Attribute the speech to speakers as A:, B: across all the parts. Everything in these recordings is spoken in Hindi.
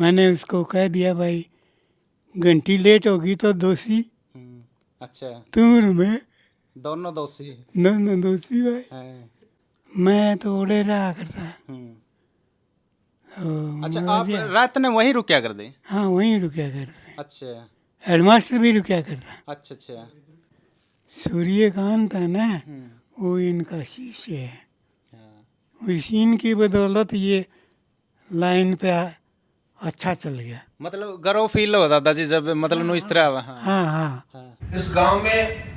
A: मैंने उसको कह दिया भाई घंटी लेट होगी तो दोषी
B: अच्छा,
A: तुम और मैं,
B: दोनों दोषी
A: दोनों दोषी भाई।
B: हैं।
A: मैं तो उड़े रहा करता।
B: अच्छा,
A: मैं
B: आप
A: बोलिया,
B: रात में वहीं रुकया कर दे।
A: हाँ वहीं रुका करते।
B: अच्छा
A: हेडमास्टर भी रुका करता।
B: अच्छा अच्छा।
A: सूर्यकांत है ना, वो इनका शिष्य है।
B: हाँ।
A: इसी इनकी बदौलत ये लाइन पे अच्छा चल गया।
B: मतलब गर्व फील हो दादाजी जब मतलब नो इस तरह। हाँ
A: हाँ हाँ
B: हाँ।
C: इस गांव में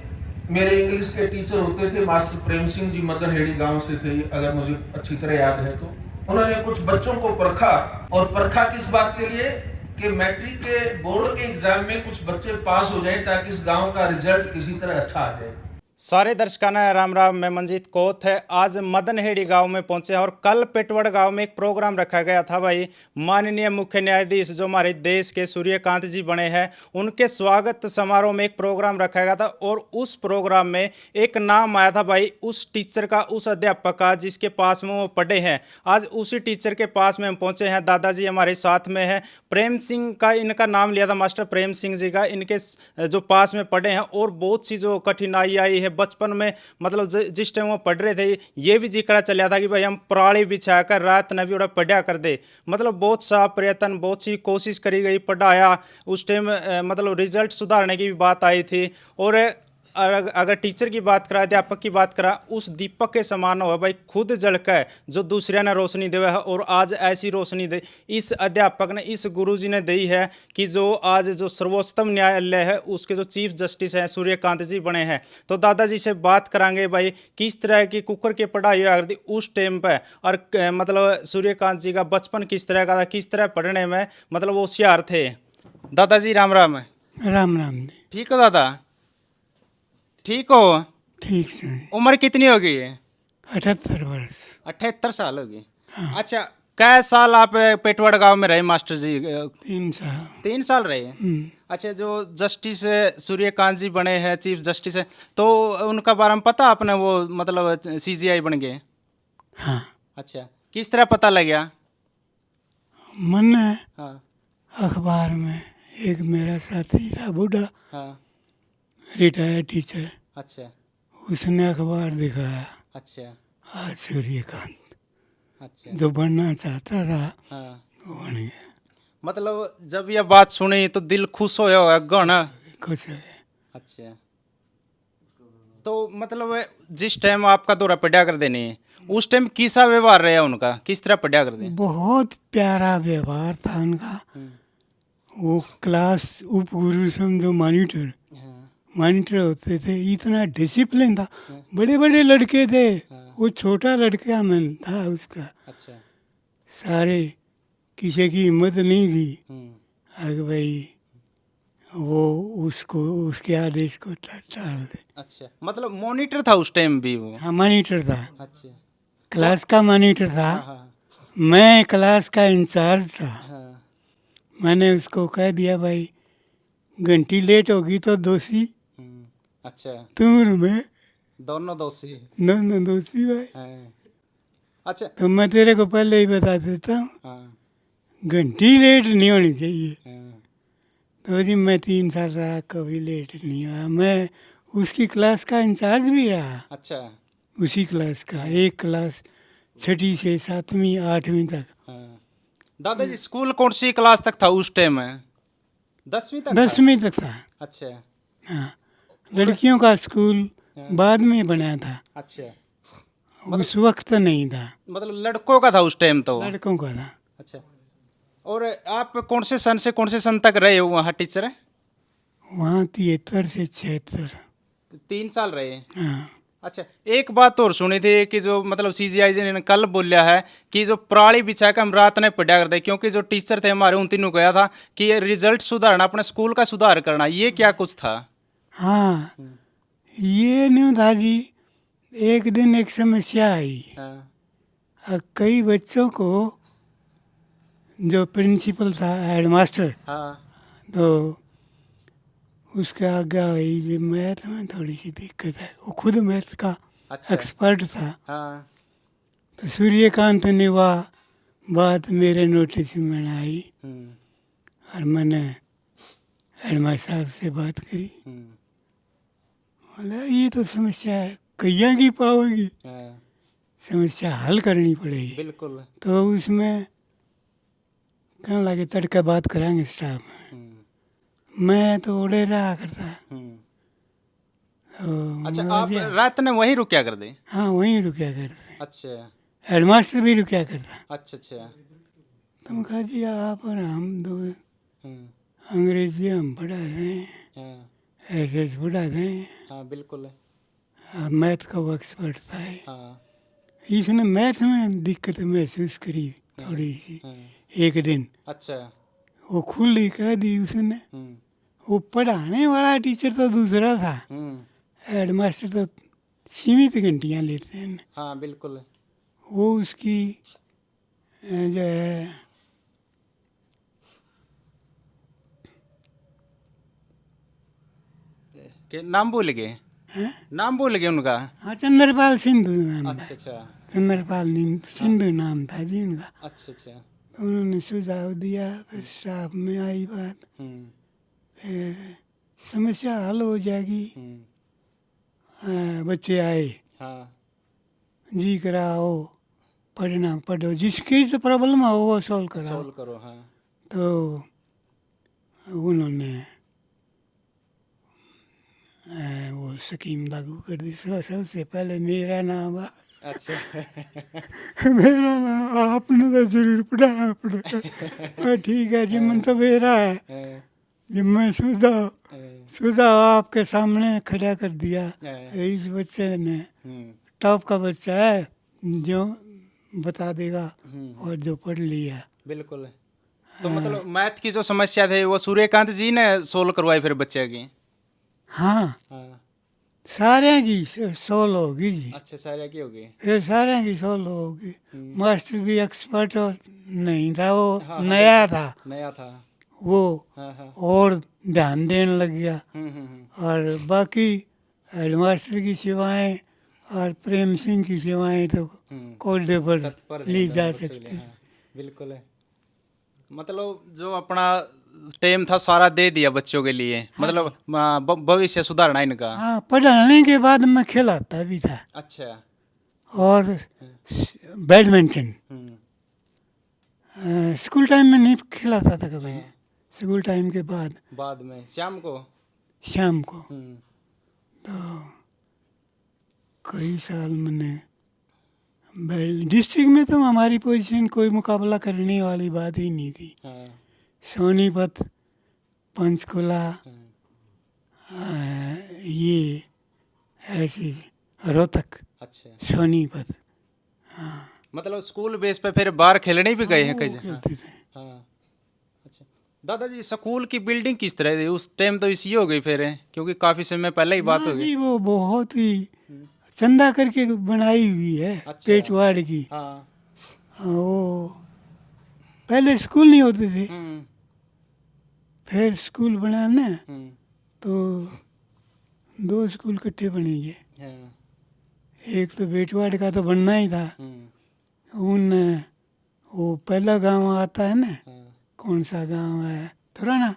C: मेरे इंग्लिश के टीचर होते थे मास्टर प्रेम सिंह जी, मदनहेड़ी गांव से थे, अगर मुझे अच्छी तरह याद है तो। उन्होंने कुछ बच्चों को परखा, और परखा किस बात के लिए कि मैट्रिक के बोर्ड के एग्जाम में कुछ बच्चे पास हो जाएं ताकि इस गांव का रिजल्ट किसी तरह अच्छा आ जाए।
B: सारे दर्शकाना राम राम, मैं मंजीत कोत है। आज मदनहेड़ी गांव में पहुंचे हैं और कल पेटवड़ गांव में एक प्रोग्राम रखा गया था भाई। माननीय मुख्य न्यायाधीश जो हमारे देश के सूर्यकांत जी बने हैं, उनके स्वागत समारोह में एक प्रोग्राम रखा गया था। और उस प्रोग्राम में एक नाम आया था भाई उस टीचर का, उस अध्यापक का जिसके पास में वो पढ़े हैं। आज उसी टीचर के पास में हम पहुंचे हैं। दादाजी हमारे साथ में है। प्रेम सिंह का इनका नाम लिया था, मास्टर प्रेम सिंह जी का, इनके जो पास में पढ़े हैं। और बहुत सी जो कठिनाई आई है बचपन में, मतलब जिस टाइम वो पढ़ रहे थे, ये भी जिक्र चला था कि भाई हम पराली बिछाकर रात न भी उड़ा पढ़ा कर दे। मतलब बहुत सा प्रयत्न, बहुत सी कोशिश करी गई, पढ़ाया। उस टाइम मतलब रिजल्ट सुधारने की भी बात आई थी। और अगर टीचर की बात करा, अध्यापक की बात करा, उस दीपक के समान हो भाई, खुद जलका है जो दूसरे ने रोशनी देवा है। और आज ऐसी रोशनी दे इस अध्यापक ने, इस गुरुजी ने दी है कि जो आज जो सर्वोच्चतम न्यायालय है उसके जो चीफ जस्टिस हैं सूर्यकांत जी बने हैं। तो दादाजी से बात करांगे भाई किस तरह की कुकर की पढ़ाई हुआ करती उस टाइम पर, और मतलब सूर्यकांत जी का बचपन किस तरह का था, किस तरह पढ़ने में मतलब वो होशियार थे। दादाजी राम राम।
A: राम राम जी।
B: ठीक हो दादा? ठीक हो?
A: ठीक से।
B: उम्र कितनी हो गई है?
A: 78 वर्ष।
B: 78 साल हो गई। अच्छा, कै साल आप पेटवाड़ गांव में रहे मास्टर जी?
A: 3 साल।
B: 3 साल रहे। अच्छा, जो जस्टिस सूर्यकांत जी बने हैं चीफ जस्टिस है, तो उनका बारे में पता आपने? वो मतलब सीजीआई बन गए।
A: हाँ।
B: अच्छा, किस तरह पता लग गया?
A: मन
B: हाँ
A: अखबार में एक मेरा साथी था बूढ़ा,
B: हाँ।
A: रिटायर्ड टीचर,
B: अच्छा
A: उसने अखबार दिखाया
B: अच्छा
A: आज सूर्यकांत
B: अच्छा।
A: जो बनना चाहता था
B: हाँ,
A: वो बन गया।
B: मतलब जब यह बात सुनी तो दिल खुश होया होगा गण?
A: खुश है।
B: अच्छा, तो मतलब जिस टाइम आपका दौरा पढ़ा कर देने, उस टाइम किसा व्यवहार रहा उनका, किस तरह पढ़ा कर दे?
A: बहुत प्यारा व्यवहार था उनका। वो क्लास उप गुरु समझो मॉनिटर,
B: हाँ
A: मॉनिटर होते थे, इतना डिसिप्लिन था। बड़े बड़े लड़के थे, वो छोटा लड़का में था उसका।
B: अच्छा।
A: सारे किसी की हिम्मत नहीं थी
B: हम्म।
A: अगर भाई वो उसको उसके आदेश को टाल दे।
B: अच्छा, मतलब मॉनिटर था उस टाइम भी वो?
A: हाँ मॉनिटर था,
B: अच्छा।
A: क्लास का मॉनिटर था।
B: हाँ हाँ
A: मैं क्लास का इंचार्ज था।
B: हाँ।
A: मैंने उसको कह दिया भाई घंटी लेट होगी तो दोषी
B: अच्छा,
A: तुम और मैं,
B: दोनों दोषी
A: दोनों दोषी भाई।
B: हैं। अच्छा।
A: तो मैं तेरे को पहले ही बता देता हूँ
B: हाँ
A: घंटी लेट नहीं होनी चाहिए।
B: हाँ।
A: तो जी मैं 3 साल रहा, कभी लेट नहीं हुआ। मैं उसकी क्लास का इंचार्ज भी रहा,
B: अच्छा।
A: उसी क्लास का। एक क्लास 6ठी से 7वीं 8वीं तक।
B: हाँ। दादाजी स्कूल कौन सी क्लास तक था उस टाइम में? 10वीं तक था?
A: 10वीं तक था।
B: अच्छा
A: हाँ, लड़कियों का स्कूल बाद में बना था,
B: अच्छा।
A: उस वक्त नहीं था,
B: मतलब लड़कों का था उस टाइम तो?
A: लड़कों का था।
B: अच्छा। और आप कौन से सन से कौन से सन तक रहे हो वहाँ टीचर?
A: वहाँ 73 से 76।
B: 3 साल रहे।
A: हाँ
B: अच्छा, एक बात और सुनी थी कि जो मतलब सीजीआई जी ने कल बोला है कि जो पराली बिछा के हम रात ने पढ़ा करते, क्योंकि जो टीचर थे हमारे उन तीनों कहा था कि ये रिजल्ट सुधारना, अपने स्कूल का सुधार करना, ये क्या कुछ था?
A: हाँ, ये नहीं था जी। एक दिन एक समस्या आई।
B: हाँ
A: कई बच्चों को, जो प्रिंसिपल था हेडमास्टर,
B: हाँ
A: तो उसके आगे आई कि मैथ में थोड़ी सी दिक्कत है। वो खुद मैथ का
B: अच्छा
A: एक्सपर्ट था।
B: हाँ
A: तो सूर्यकांत ने वह बात मेरे नोटिस में आई और मैंने हेडमास्टर साहब से बात करी। बोला ये तो समस्या है, कैया की पाओगी, समस्या हल करनी पड़ेगी।
B: बिल्कुल।
A: तो उसमें कहने लगे तड़का बात कराएंगे स्टाफ में। मैं तो उड़े रहा करता। तो
B: अच्छा,
A: मैं
B: आप
A: गया।
B: रात ने वहीं रुकया कर दे?
A: हाँ वहीं रुकया करते,
B: अच्छा
A: हेडमास्टर भी रुकया करता।
B: अच्छा अच्छा।
A: तो मैं कहा जी आप और हम दो
B: हम्म,
A: अंग्रेजी हम पढ़ा रहे हैं,
B: हाँ
A: ऐसे पढ़ा रहे हैं,
B: हाँ बिल्कुल।
A: मैथ का वो एक्सपर्ट था।
B: हाँ
A: इसने मैथ में दिक्कत महसूस करी थोड़ी सी
B: हाँ।
A: एक दिन,
B: अच्छा।
A: वो खुली कह दी उसने। वो पढ़ाने वाला टीचर तो दूसरा था, हेडमास्टर तो सीमित घंटियाँ लेते हैं।
B: हाँ बिल्कुल।
A: वो उसकी जो है
B: के नाम भूल गए?
A: हैं?
B: नाम भूल गए उनका?
A: हाँ चंद्रपाल सिंधु नाम था।
B: अच्छा अच्छा
A: चंद्रपाल सिंधु नाम था जी उनका।
B: अच्छा अच्छा।
A: तो उन्होंने सुझाव दिया, फिर स्टाफ में आई बात, फिर समस्या हल हो जाएगी। बच्चे आए,
B: हाँ
A: जी कराओ, पढ़ना पढ़ो, जिसकी तो प्रॉब्लम हो वो सॉल्व कराओ।
B: सॉल्व करो। हाँ
A: तो उन्होंने वो स्कीम लागू कर दी। सबसे पहले मेरा नाम
B: अच्छा
A: मेरा नाम आपने तो जरूर पढ़ाना पड़ेगा। ठीक है जी, मन तो मेरा है जी, मैं सुझाव आपके सामने खड़ा कर दिया। इस बच्चे ने टॉप का बच्चा है, जो बता देगा और जो पढ़ लिया।
B: बिल्कुल। तो मतलब मैथ की जो समस्या थी वो सूर्यकांत जी ने सोल्व करवाई फिर बच्चे की?
A: हाँ
B: हाँ
A: सारे की सोल्व होगी जी,
B: अच्छा, सारे की होगी।
A: फिर सारे की सोल्व होगी। मास्टर भी एक्सपर्ट और नहीं था, वो
B: हाँ हाँ
A: नया था,
B: नया था।
A: वो
B: हाँ हाँ
A: और ध्यान देने लग गया।
B: हम्म।
A: और बाकी हेडमास्टर की सेवाएं और प्रेम सिंह की सेवाएं तो कोडे पर
B: तत्पर
A: ली
B: हैं
A: जा
B: दोनों बच्चों के लिए।
A: सकती।
B: हाँ बिल्कुल है। मतलब जो अपना टाइम था सारा दे दिया बच्चों के लिए, मतलब भविष्य सुधारना इनका।
A: हाँ पढ़ाने के बाद मैं खिलाता भी था,
B: अच्छा।
A: और बैडमिंटन स्कूल टाइम में नहीं खिलाता था कभी, स्कूल टाइम के बाद
B: बाद में शाम को।
A: शाम को। तो कई साल मैंने डिस्ट्रिक्ट में तो हमारी पोजीशन कोई मुकाबला करने वाली बात ही नहीं थी।
B: हाँ
A: सोनीपत, पंचकुला, ये ऐसी, रोहतक,
B: अच्छा।
A: सोनीपत।
B: मतलब स्कूल बेस पे फिर बाहर खेलने भी गए हैं
A: वो
B: कई जगह?
A: खेलते थे।
B: हाँ अच्छा। दादाजी स्कूल की बिल्डिंग किस तरह थी उस टाइम? तो इसी हो गई फिर है, क्योंकि काफी समय पहले ही बात
A: ना
B: हो गई।
A: जी वो बहुत ही चंदा करके बनाई हुई है,
B: अच्छा।
A: पेटवाड़ की।
B: हाँ
A: वो पहले स्कूल नहीं होते थे,
B: हम्म
A: फिर स्कूल बना ना,
B: हम्म
A: तो दो स्कूल इकट्ठे बनेंगे।
B: हाँ
A: एक तो बेटवाड़ का तो बनना ही था। उन वो पहला गांव आता है ना,
B: हाँ
A: कौन सा गांव है, थोराना,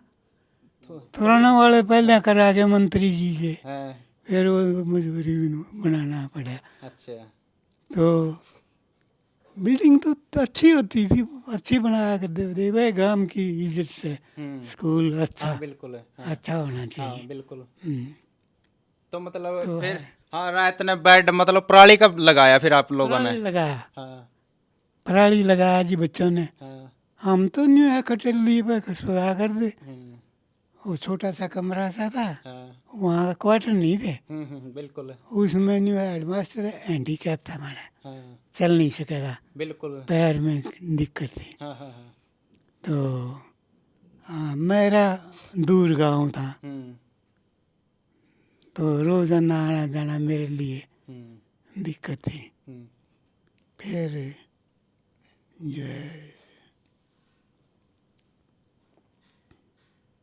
B: तो
A: थोराना वाले पहले करा के मंत्री जी से,
B: हाँ
A: फिर वो मजबूरी में बनाना पड़ा।
B: अच्छा।
A: तो बिल्डिंग तो अच्छी होती थी, अच्छी बनाया करते थे भाई, गांव की इज्जत से स्कूल अच्छा,
B: हाँ बिल्कुल है। हाँ
A: अच्छा होना
B: हाँ
A: चाहिए।
B: बिल्कुल।
A: हम्म,
B: तो मतलब
A: तो
B: फिर
A: है
B: हाँ रात ने बेड मतलब पराली का लगाया फिर आप लोगों ने?
A: पराली लगाया,
B: हाँ
A: पराली लगाया जी बच्चों ने।
B: हाँ
A: हम तो नहीं है कटली पे सोया कर दे।
B: हम्म
A: वो छोटा सा कमरा सा था,
B: हाँ
A: वहाँ क्वार्टर नहीं थे।
B: बिल्कुल।
A: उसमें न्यू हेडमास्टर हैंडीकैप था हमारा,
B: हाँ
A: चल नहीं सके रहा,
B: बिल्कुल।
A: पैर में दिक्कत थी।
B: हाँ हाँ हाँ
A: तो हाँ मेरा दूर गांव था, तो रोज़ाना आना जाना मेरे लिए दिक्कत थी। फिर जो है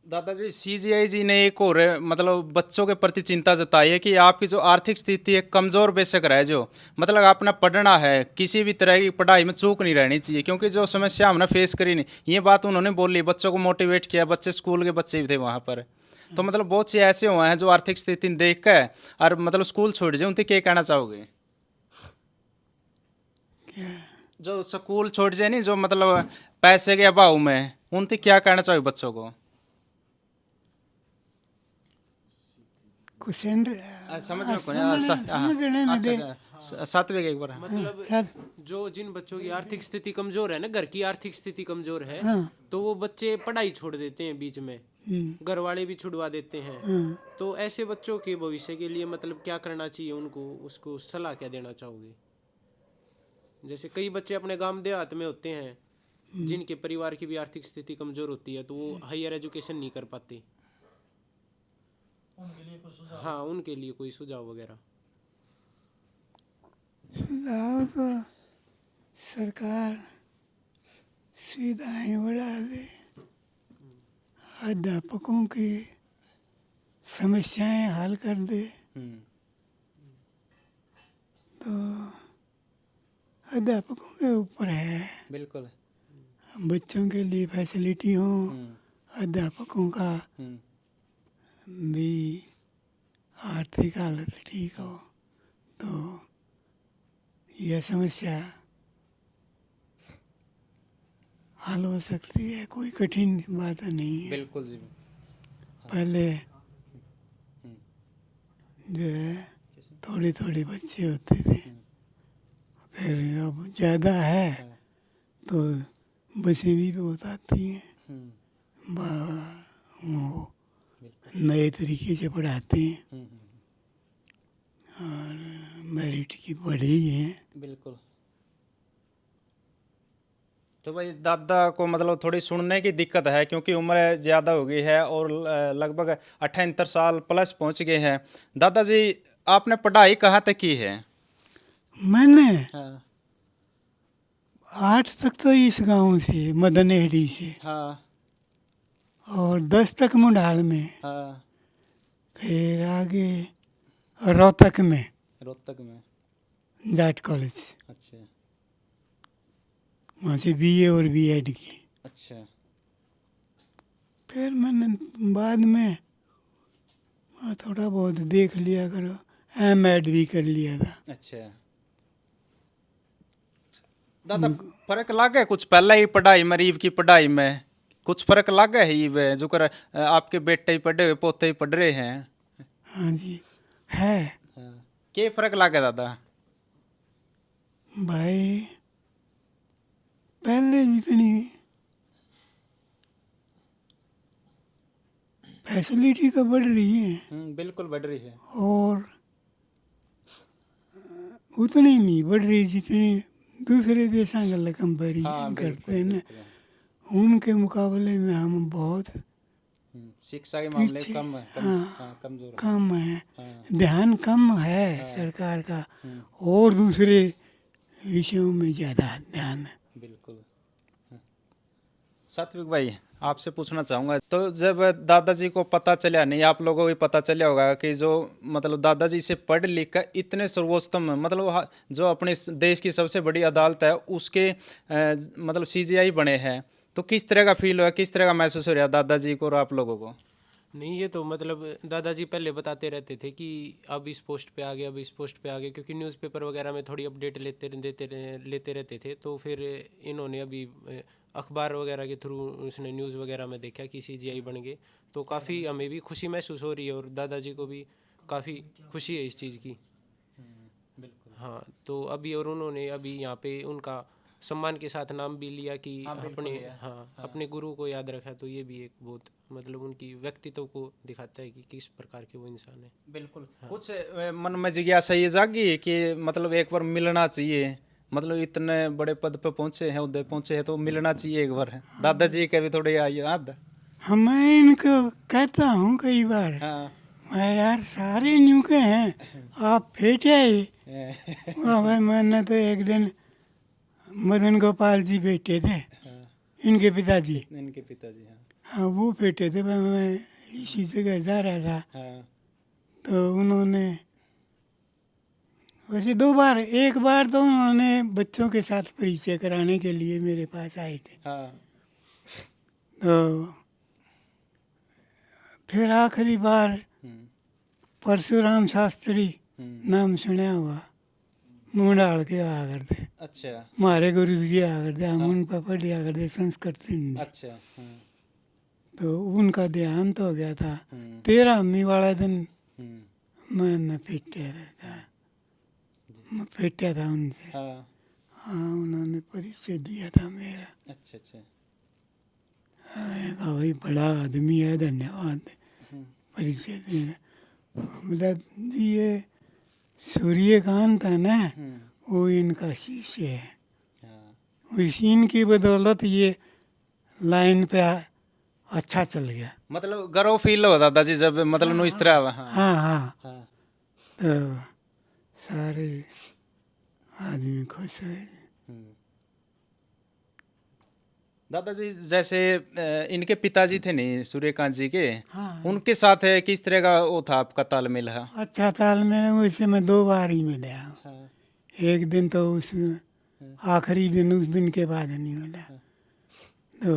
B: दादाजी सीजीआई जी ने एक और मतलब बच्चों के प्रति चिंता जताई है कि आपकी जो आर्थिक स्थिति है कमज़ोर बेशक रहे, जो मतलब अपना पढ़ना है, किसी भी तरह की पढ़ाई में चूक नहीं रहनी चाहिए, क्योंकि जो समस्या हमने फेस करी नहीं, ये बात उन्होंने बोली, बच्चों को मोटिवेट किया, बच्चे स्कूल के बच्चे भी थे वहाँ पर। तो मतलब बहुत से ऐसे हुए हैं जो आर्थिक स्थिति देख कर और मतलब स्कूल छोड़ जाए, उनसे क्या कहना चाहोगे? जो स्कूल छोड़ जाए नहीं, जो मतलब पैसे के अभाव में, उनसे क्या कहना चाहोगे बच्चों को?
A: क्वेश्चन
B: समझ में कौन है?
A: समझने में दे
B: सातवें के एक बार।
D: मतलब जो जिन बच्चों की आर्थिक स्थिति कमजोर है ना, घर की आर्थिक स्थिति कमजोर है,
A: हाँ।
D: तो वो बच्चे पढ़ाई छोड़ देते हैं बीच में, घर वाले भी छुड़वा देते हैं। तो ऐसे बच्चों के भविष्य के लिए मतलब क्या करना चाहिए उनको, उसको सलाह क्या देना चाहोगे? जैसे कई बच्चे अपने गांव देहात में होते हैं जिनके परिवार की भी आर्थिक स्थिति कमजोर होती है, तो वो हायर एजुकेशन नहीं कर पाते, हाँ उनके लिए कोई सुझाव वगैरह?
A: सुझाव तो सरकार सुविधाएं बढ़ा दे, अध्यापकों की समस्याएं हल कर दे, तो अध्यापकों के ऊपर है।
B: बिल्कुल।
A: बच्चों के लिए फैसिलिटी हो, अध्यापकों का भी आर्थिक हालत ठीक हो, तो यह समस्या हल हो सकती है, कोई कठिन बात नहीं है।
B: बिल्कुल जी।
A: पहले जो है थोड़े थोड़े बच्चे होते थे, फिर अब ज़्यादा है तो बसें भी बहुत आती हैं, वो नए तरीके से पढ़ाते हैं और मेरिट की बढ़ी है।
B: बिल्कुल। तो भाई दादा को मतलब थोड़ी सुनने की दिक्कत है, क्योंकि उम्र ज़्यादा हो गई है और लगभग 78 साल प्लस पहुंच गए हैं। दादाजी आपने पढ़ाई कहाँ तक की है?
A: मैंने
B: हाँ
A: 8 तक तो इस गांव से मदनहेड़ी से,
B: हाँ
A: और 10 तक मुंडाल में,
B: हाँ।
A: फिर आगे रोहतक में
B: रोहतक में।
A: जाट कॉलेज,
B: अच्छा
A: वहाँ से बीए और बीएड की।
B: अच्छा।
A: फिर मैंने बाद में थोड़ा बहुत देख लिया करो, एमएड भी कर लिया था।
B: अच्छा दादा, फर्क लगा है कुछ पहले ही पढ़ाई मरीब की पढ़ाई में? कुछ फर्क लगा है ये वे जो कर आपके बेटे ही पढ़े हुए, पोते ही पढ़ रहे हैं?
A: हाँ जी है।
B: क्या फर्क लगा दादा?
A: भाई पहले जितनी फैसिलिटी तो बढ़ रही है,
B: बिल्कुल बढ़ रही है,
A: और उतनी नहीं बढ़ रही जितनी दूसरे देशों का कंपेरिजन करते हैं ना, उनके मुकाबले में हम बहुत
B: शिक्षा के मामले
A: पीछे,
B: कम है, कमजोर है।
A: कम है, ध्यान कम है सरकार का, और दूसरे विषयों में ज़्यादा ध्यान है।
B: बिल्कुल। सात्विक भाई आपसे पूछना चाहूँगा, तो जब दादाजी को पता चला, नहीं आप लोगों को भी पता चला होगा कि जो मतलब दादाजी से पढ़ लिख कर इतने सर्वोत्तम मतलब जो अपने देश की सबसे बड़ी अदालत है उसके मतलब सीजीआई बने हैं, तो किस तरह का फील हुआ, किस तरह का महसूस हो रहा दादाजी को और आप लोगों को?
D: नहीं, ये तो मतलब दादाजी पहले बताते रहते थे कि अब इस पोस्ट पे आ गए, अब इस पोस्ट पे आ गए, क्योंकि न्यूज़पेपर वगैरह में थोड़ी अपडेट लेते रहते थे। तो फिर इन्होंने अभी अखबार वगैरह के थ्रू उसने न्यूज़ वगैरह में देखा कि सीजीआई बन गए, तो काफ़ी हमें भी खुशी महसूस हो रही है और दादाजी को भी काफ़ी खुशी है इस चीज़ की।
B: बिल्कुल।
D: हाँ, तो अभी और उन्होंने अभी यहाँ पे उनका सम्मान के साथ नाम भी लिया कि अपने गुरु को याद रखा, तो ये भी एक बहुत मतलब उनकी व्यक्तित्व को दिखाता है कि किस प्रकार के वो इंसान है।
B: बिल्कुल। कुछ मन में जिज्ञासा ये जागी कि मतलब एक बार मिलना चाहिए, मतलब इतने बड़े पद पे पहुंचे हैं, उधर पहुंचे हैं, तो मिलना चाहिए एक बार। दादाजी के भी थोड़े याद।
A: मैं इनको कहता हूँ कई बार, मैं यार सारे न्यू के हैं, आप फेटे ही। भाई मैंने तो एक दिन मदन गोपाल जी बैठे थे इनके पिताजी,
B: इनके पिताजी, हाँ
A: हाँ वो पेटे थे। मैं इसी जगह जा रहा था
B: हाँ
A: तो उन्होंने वैसे 2 बार, एक बार तो उन्होंने बच्चों के साथ परिचय कराने के लिए मेरे पास आए थे।
B: हाँ
A: तो फिर आखिरी बार परशुराम शास्त्री नाम सुना हुआ, मुंडाल के आया करते,
B: अच्छा
A: हमारे गुरु जी आया करते, हम उन पर पढ़िया करते संस्कृत हिंदी।
B: अच्छा हाँ
A: तो उनका देहांत हो गया था 13वीं वाला दिन। मैं फिटया रहता, मैं फिटया था उनसे।
B: हाँ
A: हाँ उन्होंने परिचय दिया था मेरा।
B: अच्छा अच्छा
A: मैंने कहा भाई बड़ा आदमी है, धन्यवाद परिचय देना। बोला जी ये सूर्यकांत है ना, वो इनका शिष्य है,
B: हाँ
A: इनकी बदौलत ये लाइन पे अच्छा चल गया।
B: मतलब गर्व फील हो दादाजी जब मतलब नो इस तरह हाँ
A: हाँ हाँ
B: हाँ
A: तो सारे आदमी खुश हुए।
B: दादाजी जैसे इनके पिताजी थे नहीं सूर्यकांत जी के,
A: हाँ
B: उनके साथ किस तरह का वो था आपका तालमेल है?
A: अच्छा तालमेल वैसे मैं 2 बार ही मिला हूँ।
B: हाँ
A: एक दिन तो उस आखिरी दिन, उस दिन के बाद नहीं मिला। तो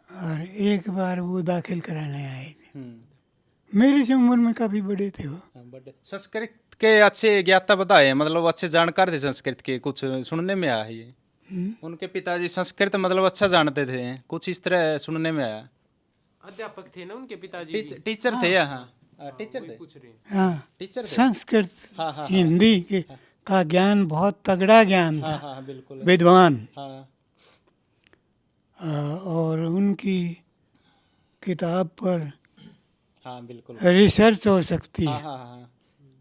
A: और एक बार वो दाखिल कराने आए थे, मेरी से उम्र में काफ़ी बड़े थे वो।
B: बट संस्कृत के अच्छे ज्ञाता बताए, मतलब अच्छे जानकार थे संस्कृत के, कुछ सुनने में आया ये उनके पिताजी संस्कृत मतलब अच्छा जानते थे, कुछ इस तरह सुनने में आया।
D: अध्यापक थे ना उनके पिताजी भी?
B: टीचर थे हाँ टीचर थे,
D: पूछ रहे हैं।
A: हाँ
B: टीचर थे
A: संस्कृत
B: हाँ हाँ
A: हिंदी के का ज्ञान बहुत तगड़ा ज्ञान
B: हाँ
A: था,
B: हाँ बिल्कुल
A: विद्वान।
B: हाँ
A: और उनकी किताब पर
B: हाँ बिल्कुल
A: रिसर्च हो सकती
B: हाँ
A: है।
B: हाँ हाँ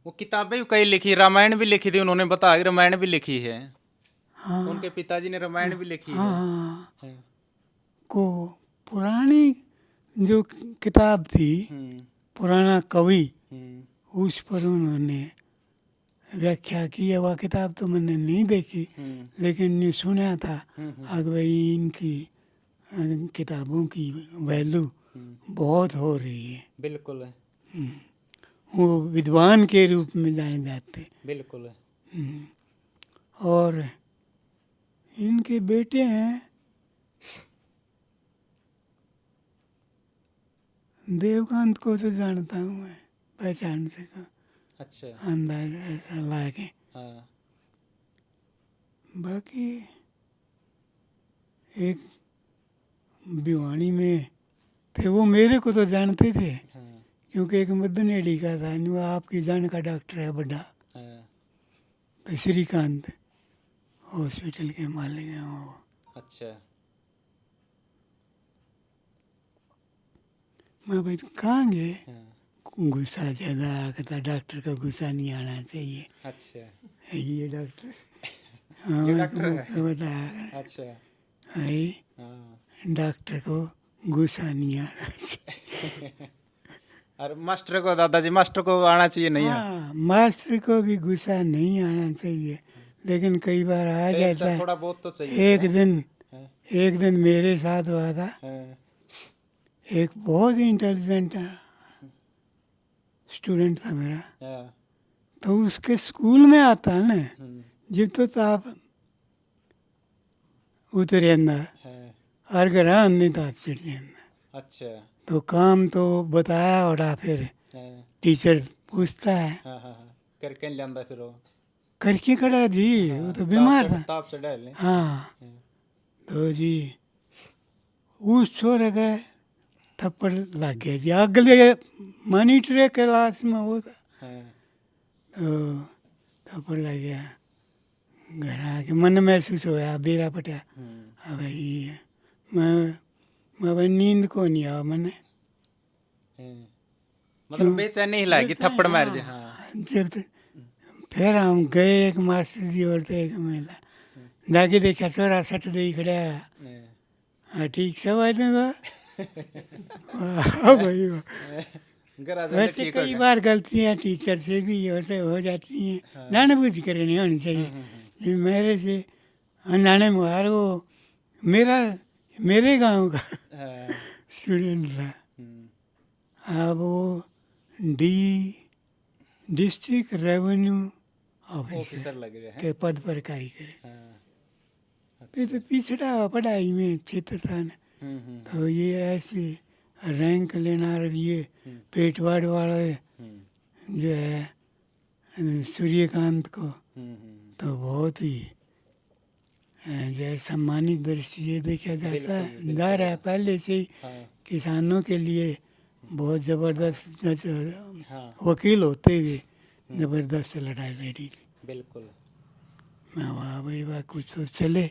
B: वो किताबें भी कई लिखी, रामायण भी लिखी थी उन्होंने, बताया कि रामायण भी लिखी है।
A: हाँ
B: उनके पिताजी ने रामायण भी लिखी है।
A: हाँ
B: हाँ,
A: को पुरानी जो किताब थी, पुराना कवि, उस पर उन्होंने व्याख्या की है। वह किताब तो मैंने नहीं देखी, लेकिन ये सुना था भाई इनकी किताबों की वैल्यू बहुत हो रही है।
B: बिल्कुल
A: वो विद्वान के रूप में जाने जाते।
B: बिल्कुल
A: और इनके बेटे हैं देवकांत को तो जानता हूँ मैं, पहचान से का
B: अच्छा
A: अंदाज ऐसा लाके।
B: हाँ
A: बाकी एक भिवानी में थे, वो मेरे को तो जानते थे
B: हाँ
A: क्योंकि एक मदनेड़ी का था, वो आपकी जान का डॉक्टर है बड़ा,
B: हाँ
A: तो श्रीकांत हॉस्पिटल के मालिक हैं वो।
B: अच्छा
A: मैं भाई कहाँ गए,
B: हाँ
A: गुस्सा ज़्यादा आ करता, डॉक्टर का गुस्सा नहीं आना चाहिए।
B: अच्छा
A: ये डॉक्टर हाँ
B: ये
A: मैं
B: डॉक्टर है?
A: को बताया
B: अच्छा
A: भाई
B: हाँ
A: डॉक्टर को गुस्सा नहीं आना चाहिए।
B: और मास्टर को, दादाजी मास्टर को आना चाहिए नहीं है?
A: हाँ मास्टर को भी गुस्सा नहीं आना चाहिए, लेकिन कई बार आ जाता है।
B: थोड़ा बहुत तो चाहिए।
A: एक दिन मेरे साथ हुआ था,
B: हाँ
A: एक बहुत ही इंटेलिजेंट स्टूडेंट था मेरा,
B: हाँ
A: तो उसके स्कूल में आता है ना जब तो ताप उतरेंदा
B: हाँ
A: और घरा नहीं ताप चढ़ जाता।
B: अच्छा
A: तो काम तो बताया और फिर
B: हाँ
A: टीचर पूछता है
B: हाँ हाँ हाँ करके नहीं लांदा फिर वो
A: करके खड़ा जी, वो तो बीमार था।
B: ताप चढ़ा ले।
A: हाँ तो जी उस छोरे का थप्पड़ लग गया जी, अगले मॉनिटर क्लास में वो था,
B: हाँ
A: तो थप्पड़ लग गया। घर आके मन महसूस होया बेरा पटा, अब भाई मैं भाई नींद को नहीं आवा मैंने,
B: मतलब बेचैनी ही लागी थप्पड़ मार दे। हाँ
A: जब तक फिर हम गए एक मास्टर जी और एक महिला, जाके देखा छोरा सट दे खड़ा है। हाँ ठीक सब आए थे तो वाह भाई वाह। वैसे कई बार गलतियाँ टीचर से भी वैसे हो जाती हैं, जानबूझ कर नहीं होनी चाहिए। ये मेरे से अनजाने में यार वो मेरे गांव का
B: हाँ,
A: स्टूडेंट था। अब वो डिस्ट्रिक्ट रेवेन्यू ऑफिसर
B: ऑफिसर लग रहे हैं।
A: के पद पर कार्य करे।
B: हाँ,
A: ये तो पिछड़ा हुआ पढ़ाई में क्षेत्र था ना, तो ये ऐसे रैंक लेना और ये पेटवाड़ वाले जो है सूर्यकांत को तो बहुत ही जो है सम्मानित दृष्टि से देखा जाता है, जा रहा है पहले से ही किसानों के लिए बहुत ज़बरदस्त वकील होते हुए ज़बरदस्त लड़ाई लड़ी थी।
B: बिल्कुल।
A: मैं वाह भाई वाह, कुछ तो चले।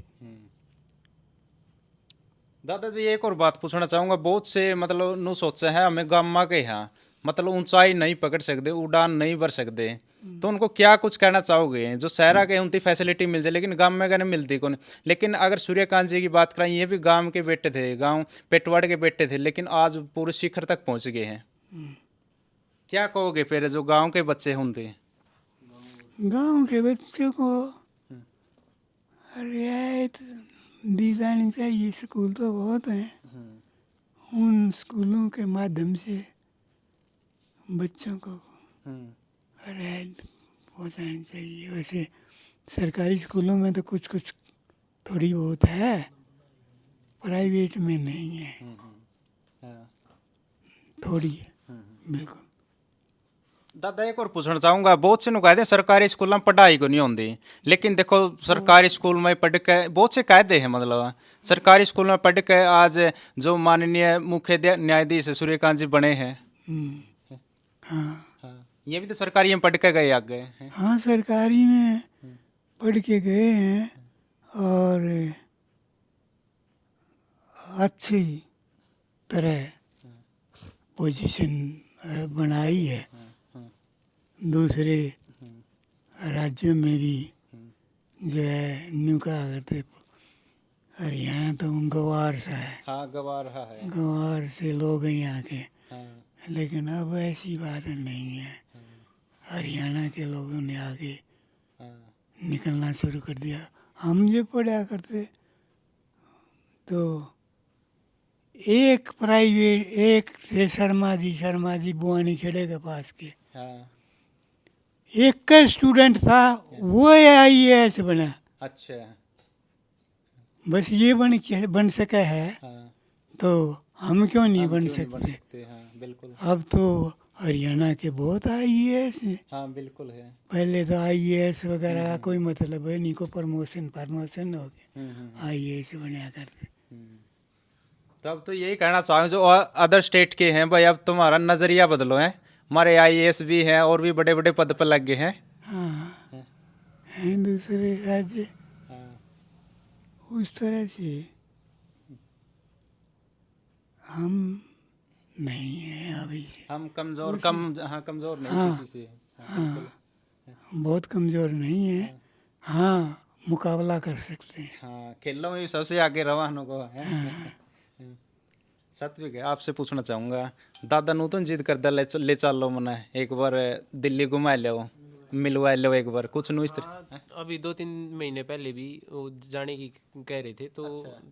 B: दादाजी एक और बात पूछना चाहूंगा, बहुत से मतलब नु सोचे हैं हमें गामा के यहाँ मतलब ऊंचाई नहीं पकड़ सकते, उड़ान नहीं भर सकते, तो उनको क्या कुछ कहना चाहोगे? जो शहरा के उनकी फैसिलिटी मिल जाए लेकिन गांव में का नहीं मिलती कौन। लेकिन अगर सूर्यकांत जी की बात करें, ये भी गांव के बेटे थे, गांव पेटवाड़ के बेटे थे, लेकिन आज पूरे शिखर तक पहुंच गए हैं। क्या कहोगे फिर जो गांव के बच्चे होंगे?
A: गांव के बच्चों को रियायत दी जानी चाहिए। स्कूल तो बहुत हैं, उन स्कूलों के माध्यम से बच्चों को रियायत पहुँचानी चाहिए। वैसे सरकारी स्कूलों में तो कुछ कुछ थोड़ी बहुत है, प्राइवेट में नहीं है, थोड़ी है बिल्कुल।
B: दादा एक और पूछना चाहूंगा, बहुत से कहते हैं सरकारी स्कूलों में पढ़ाई को नहीं होती, लेकिन देखो सरकारी स्कूल में पढ़ के बहुत से कायदे हैं, मतलब सरकारी स्कूल में पढ़ के आज जो माननीय मुख्य न्यायाधीश सूर्यकांत जी बने हैं।
A: हाँ
B: ये भी तो सरकारी में पढ़ के गए आगे हैं।
A: हाँ, सरकारी में पढ़ के गए हैं और अच्छी तरह पोजीशन बनाई है। दूसरे राज्यों में भी जो है न्यू का करते, हरियाणा तो गंवार सा है,
B: हाँ, गंवार है।
A: गंवार से लोग हैं यहाँ के, लेकिन अब ऐसी बात नहीं है। हरियाणा के लोगों ने आगे निकलना शुरू कर दिया। हम जो पढ़ा करते तो एक प्राइवेट, एक थे शर्मा जी बुआनी खेड़े के पास के, एक का स्टूडेंट था, वो IAS बना।
B: अच्छा।
A: बस ये बन सका है, तो हम क्यों नहीं बन सकते?
B: बिल्कुल।
A: अब तो हरियाणा के बहुत IAS हैं।
B: हाँ, बिल्कुल है।
A: पहले तो IAS वगैरह का कोई मतलब है नहीं, को प्रमोशन हो गया, IAS बनया करते।
B: तब तो यही कहना चाहूँ जो अदर स्टेट के हैं, भाई अब तुम्हारा नज़रिया बदलो है। हमारे IAS भी हैं और भी बड़े बड़े पद पर लग गए हैं।
A: हाँ, हैं दूसरे राज्य उस तरह से। हम नहीं हैं अभी,
B: हम कमजोर कमजोर नहीं
A: हाँ,
B: किसी से।
A: हाँ, बहुत कमज़ोर नहीं है। हाँ, मुकाबला कर सकते हैं।
B: हाँ, खेलों में भी सबसे आगे रवानों को है। सत्विक है, आपसे पूछना चाहूँगा, दादा नूतन जिद कर दे ले चलो मना एक बार दिल्ली घुमा लो, मिलवा लो एक बार कुछ नु इस तरह।
D: अभी 2-3 महीने पहले भी वो जाने की कह रहे थे, तो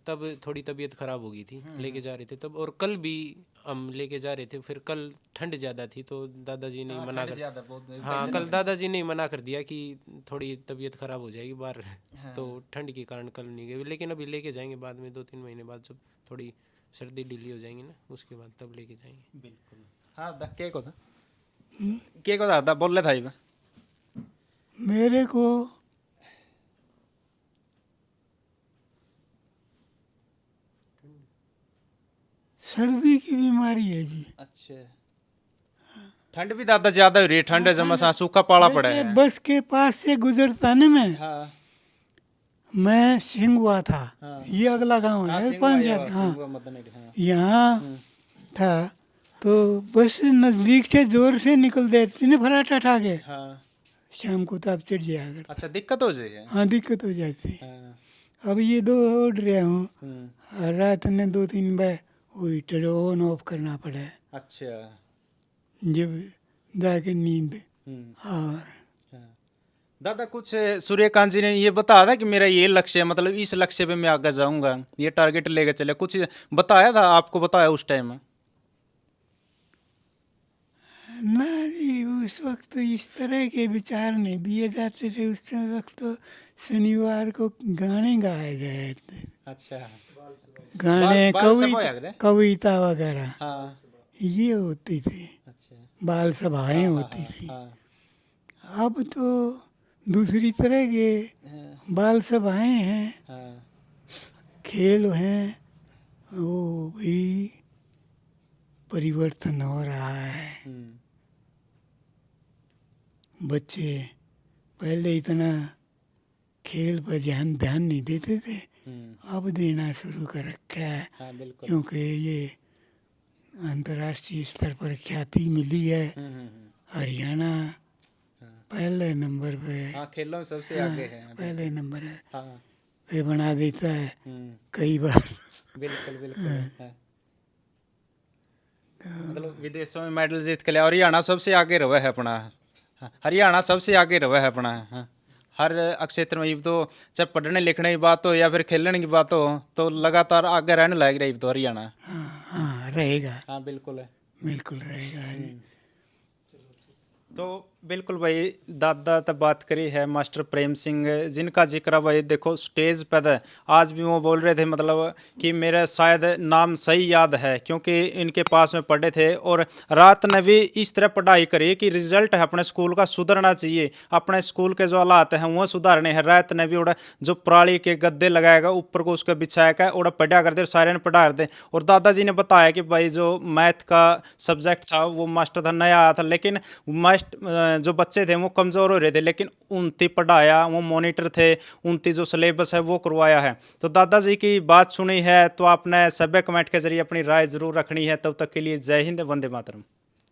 D: तब थोड़ी तबीयत खराब हो गई थी, लेके जा रहे थे तब, और कल भी हम लेके जा रहे थे। फिर कल ठंड ज़्यादा थी तो दादाजी ने मना कर, हाँ कल दादाजी ने मना कर दिया कि थोड़ी तबीयत खराब हो जाएगी बाहर, तो ठंड के कारण कल नहीं गए। लेकिन अभी लेके जाएंगे बाद में, 2-3 महीने बाद जब थोड़ी सर्दी ढीली हो जाएंगी ना, उसके बाद तब लेके जाएंगे।
B: बिल्कुल। हाँ दा के को था बोल रहे था
A: मेरे को सर्दी की बीमारी है जी।
B: अच्छा, ठंड भी दादा ज्यादा हो रही है, ठंड जमा सा सूखा पाला पड़ा है।
A: बस के पास से गुजरता ना मैं,
B: हाँ,
A: मैं सिंगवा था।
B: हाँ।
A: ये अगला गांव है,
B: सिंगवा,
A: 5 हाँ,
B: सिंगवा मदनहेड़ी, हाँ।
A: यहाँ था तो बस नज़दीक से जोर से निकल देती ना फराटा ठा के,
B: हाँ।
A: शाम को ताप चढ़ जाया करता।
B: अच्छा, दिक्कत हो जाएगी।
A: हाँ, दिक्कत हो जाती है।
B: हाँ।
A: अब ये 2 उड़ रहा हूँ, रात में 2-3 बार वो हीटर ऑन ऑफ करना पड़ा है,
B: अच्छा।
A: जब जाके नींद
B: हम्म,
A: हाँ।
B: हाँ। दादा कुछ सूर्यकांत जी ने ये बताया था कि मेरा ये लक्ष्य है, मतलब इस लक्ष्य पे मैं आगे जाऊंगा, ये टारगेट लेकर चले, कुछ बताया था आपको, बताया उस टाइम में?
A: ना जी, उस वक्त तो इस तरह के विचार नहीं दिए जाते थे। उस वक्त तो शनिवार को गाने गाए जाए थे,
B: अच्छा।
A: गाने
B: बाल
A: कवि
B: सभा याद है?
A: कविता वगैरह
B: हाँ।
A: ये होती थी,
B: अच्छा।
A: बाल सभाएं होती थी।
B: हाँ।
A: अब तो दूसरी तरह के बाल सभाएं हैं,
B: हाँ।
A: खेल हैं, वो भी परिवर्तन हो रहा है। बच्चे पहले इतना खेल पर ध्यान नहीं देते थे, अब देना शुरू कर रखा है।
B: हाँ बिल्कुल।
A: क्योंकि ये अंतर्राष्ट्रीय स्तर पर ख्याति मिली है। हरियाणा पहले नंबर पर है।
B: हाँ, खेलों में सबसे आगे है।
A: पहले नंबर है,
B: हाँ।
A: वे बना देता है कई बार।
B: बिल्कुल बिल्कुल। हाँ। मतलब विदेशों में मेडल जीत के लिया, और हरियाणा सबसे आगे रहा है अपना। हाँ, हरियाणा सबसे आगे रहा है अपना। हाँ, हर क्षेत्र में, तो चाहे पढ़ने लिखने की बात हो या फिर खेलने की बात हो, तो लगातार आगे रहने लग रही तो हरियाणा।
A: हाँ रहेगा,
B: हाँ बिल्कुल है।
A: बिल्कुल रहेगा जी।
B: तो बिल्कुल भाई, दादा तब बात करी है मास्टर प्रेम सिंह, जिनका जिक्र भाई देखो स्टेज पर था, आज भी वो बोल रहे थे मतलब कि मेरा शायद नाम सही याद है, क्योंकि इनके पास में पढ़े थे और रात ने भी इस तरह पढ़ाई करी कि रिजल्ट है अपने स्कूल का सुधरना चाहिए, अपने स्कूल के जो हालात हैं वो सुधारने हैं। रात ने भी उड़ा जो पराली के गद्दे लगाएगा ऊपर को उसका बिछाया का उड़ा पढ़ा करते, सारे ने पढ़ा करते। और दादाजी ने बताया कि भाई जो मैथ का सब्जेक्ट था वो मास्टर था, नया आया था, लेकिन जो बच्चे थे वो कमज़ोर हो रहे थे, लेकिन उनती पढ़ाया, वो मॉनिटर थे, उनती जो सिलेबस है वो करवाया है। तो दादाजी की बात सुनी है तो आपने सभी कमेंट के जरिए अपनी राय ज़रूर रखनी है। तब तक के लिए जय हिंद, वंदे मातरम।